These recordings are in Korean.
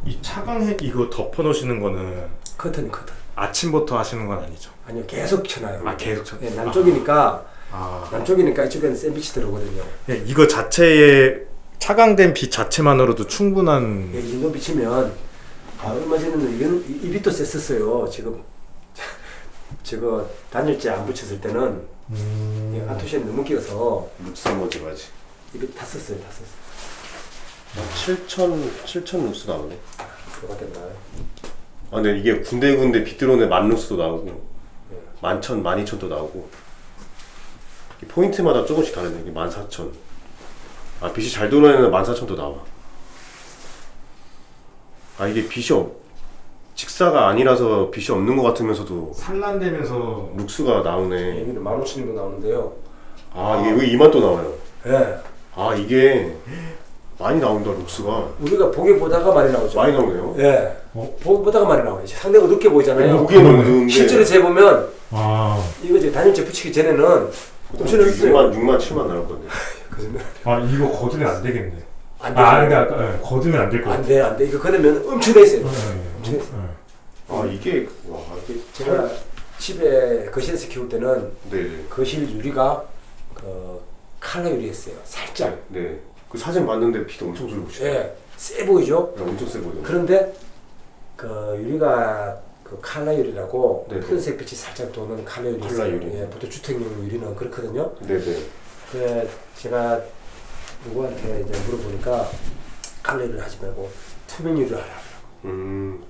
이 차광핵 이거 덮어 놓으시는 거는 커튼. 아침부터 하시는 건 아니죠? 아니요, 계속 쳐놔요. 아, 계속 쳐. 예, 남쪽이니까 아. 남쪽이니까 이쪽에는 센 빛이 들어오거든요. 예, 이거 자체에 차광된 빛 자체만으로도 충분한. 예, 이 정도 비치면 얼마 전에는 이 빛도 셌었어요. 지금 저거 단열재 안 붙였을 때는 안토시안이 너무 끼어서 룩스 한번 찍어야지. 이 빛 다 썼어요. 7천 룩스 나오네. 그거밖에 안 나와요. 아 근데 이게 군데군데 빛 들어오는 만 룩스도 나오고 11,000, 12,000도 나오고 이 포인트마다 조금씩 다르네. 이게 14,000. 아 빛이 잘 들어오는 애는 14,000도 나와. 아 이게 직사가 아니라서 빛이 없는 것 같으면서도 산란되면서 룩스가 나오네. 여기는 15,000도 나오는데요. 아 이게 왜 2만 또 나와요? 예. 아 이게 많이 나온다 룩스가. 우리가 보기 보다가 많이 나오죠. 많이 나오네요. 예. 보기 보다가 많이 나와요. 상대가 어둡게 보이잖아요. 보기에는 어두운데 실제로 재보면 아, 이거 이제 단열재 붙이기 전에는 엄청 있어요. 6만 7만 나올 건데. 아 이거 거두면 안 되겠네. 안 되죠. 그러니까 거두면 안 될 것 같아. 안 돼. 이거 그러면 엄청 있어요. 네. 아 이게 와 이게 제가 집에 거실에서 키울 때는 네. 거실 유리가 칼라 유리였어요. 살짝. 네. 그 사진 봤는데 빛 엄청 줄고 예, 세 보이죠? 엄청 세 보여. 그런데 그 유리가 그 칼라 유리라고 네네. 푸른색 빛이 살짝 도는 칼라 유리 칼라 있어요. 유리. 예, 보통 주택용 유리는 그렇거든요. 네네. 그래 제가 누구한테 이제 물어보니까 칼라 유리를 하지 말고 투명 유리를 하라.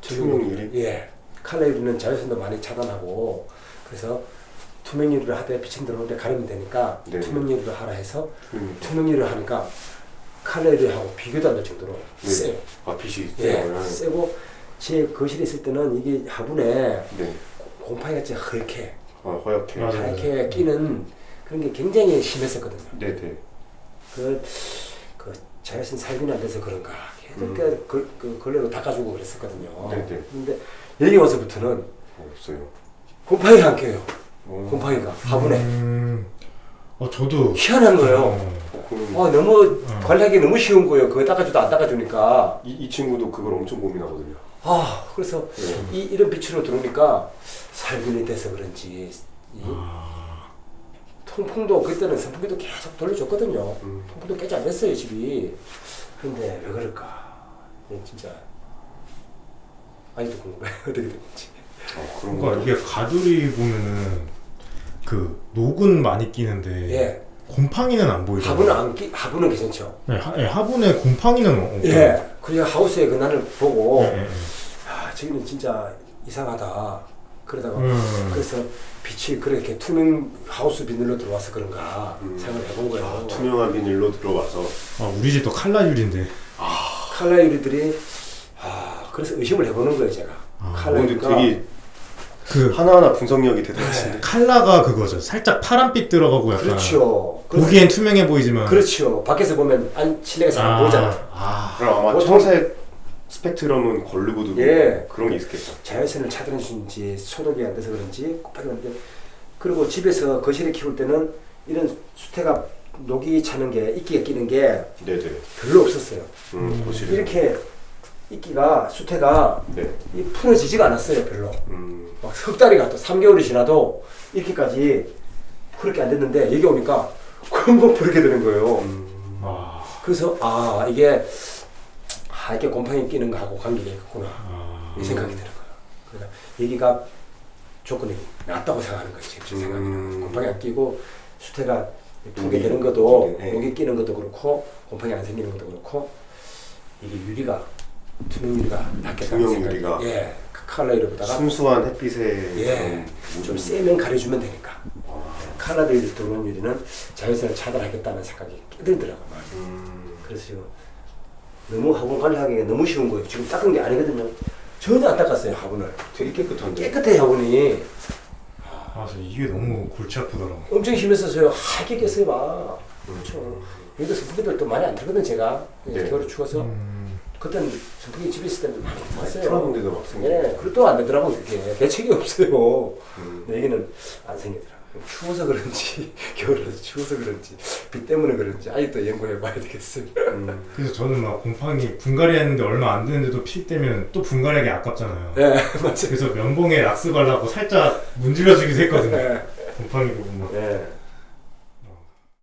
투명 유리? 예. 칼라 유리는 자외선도 많이 차단하고 그래서 투명 유리를 하되 빛이 들어오는데 가리면 되니까 네네. 투명 유리를 하라 해서 투명 유리를 하니까 칼라 유리하고 비교도 안 될 정도로 네. 세요. 아 빛이 예, 세요. 세고 제 거실에 있을 때는 이게 화분에 네. 곰팡이같이 허옇게 아 허옇게. 맞아요. 하얗게 끼는 그런 게 굉장히 심했었거든요. 네네. 그 자외선 살균이 안 돼서 그런가 계속 그 걸레로 닦아주고 그랬었거든요. 네네. 근데 여기 와서부터는 없어요. 곰팡이가 안 껴요. 곰팡이가 화분에 저도 희한한 거예요. 그럼 너무 관리하기 너무 쉬운 거예요. 그거 닦아줘도 안 닦아주니까. 이 친구도 그걸 엄청 고민하거든요. 그래서 네. 이런 빛으로 들어오니까 살균이 돼서 그런지 통풍도 그때는 선풍기도 계속 돌려줬거든요. 통풍도 깨지 안 됐어요 집이. 근데 왜 그럴까? 진짜 아직도 궁금해. 어떻게 됐는지. 그런 그러니까 거. 이게 가두리 보면은 그 녹은 많이 끼는데 예. 곰팡이는 안 보이잖아요. 화분은 괜찮죠. 네, 화분에 곰팡이는 없고. 예. 그래서 하우스의 그날을 보고 네. 저기는 진짜 이상하다. 그러다가 그래서 빛이 그렇게 투명 하우스 비닐로 들어와서 그런가 생각을 해본 거예요. 투명한 비닐로 들어와서. 우리 집도 칼라 유리인데. 칼라 유리들이 그래서 의심을 해보는 거예요 제가. 칼라 근데 유리가 되게 하나하나 분석력이 대단하신데. 칼라가 그거죠. 살짝 파란빛 들어가고 약간. 그렇죠. 보기엔 투명해 보이지만. 그렇죠. 밖에서 보면 실내에서 안 보이잖아요. 그럼 아마 보통- 청색 스펙트럼은 걸르고도 예. 그런 게 있겠죠. 자외선을 차단해주는지 소독이 안 돼서 그런지 곱하기 하는데 그리고 집에서 거실에 키울 때는 이런 수태가 녹이 차는 게 이끼가 끼는 게 네네. 별로 없었어요. 거실에. 이렇게 이끼가 수태가 네. 풀어지지가 않았어요 별로. 막 석 달이 가도 3개월이 지나도 이렇게까지 그렇게 안 됐는데 여기 오니까 금방 그렇게 되는 거예요. 그래서 이게 이렇게 곰팡이 끼는 거하고 관계가 있구나 이 생각이 드는 거예요. 그러니까 여기가 조건이 낫다고 생각하는 거예요. 제 생각에는 곰팡이 안 끼고 수태가 푸게 되는 것도 네. 녹이 끼는 것도 그렇고 곰팡이 안 생기는 것도 그렇고 이게 유리가 투명 유리가 낫겠다는 투명 생각이 유리가. 예, 칼라 유리보다가 순수한 햇빛에 예, 좀 세면 가려주면 되니까 칼라 유리 들어오는 유리는 자외선을 차단하겠다는 생각이 들더라고요. 그래서 지금 너무 화분 관리하기가 너무 쉬운 거예요. 지금 닦은 게 아니거든요. 전혀 안 닦았어요 화분을. 되게 깨끗한데. 깨끗해 화분이. 이게 너무 골치 아프더라고. 엄청 심했었어요. 하게 깼어요 막. 그렇죠. 여기도 선풍기들 또 많이 안 틀거든 제가. 네. 겨울에 추워서. 그때는 선풍기 집에 있을 때는 많이 틀었어요. 틀었는데도 막 생겨. 예, 그리고 또 안 되더라고 이게. 대책이 없어요. 근데 여기는 안 생기더라고. 추워서 그런지 겨울이라서 추워서 그런지 비 때문에 그런지 아직도 연구해봐야 되겠어요. 그래서 저는 막 곰팡이 분갈이 했는데 얼마 안 됐는데도 피 때면 또 분갈이하기 아깝잖아요. 네 맞아요. 그래서 면봉에 락스 발라고 살짝 문질러주기도 했거든요. 네. 곰팡이 부분. 네.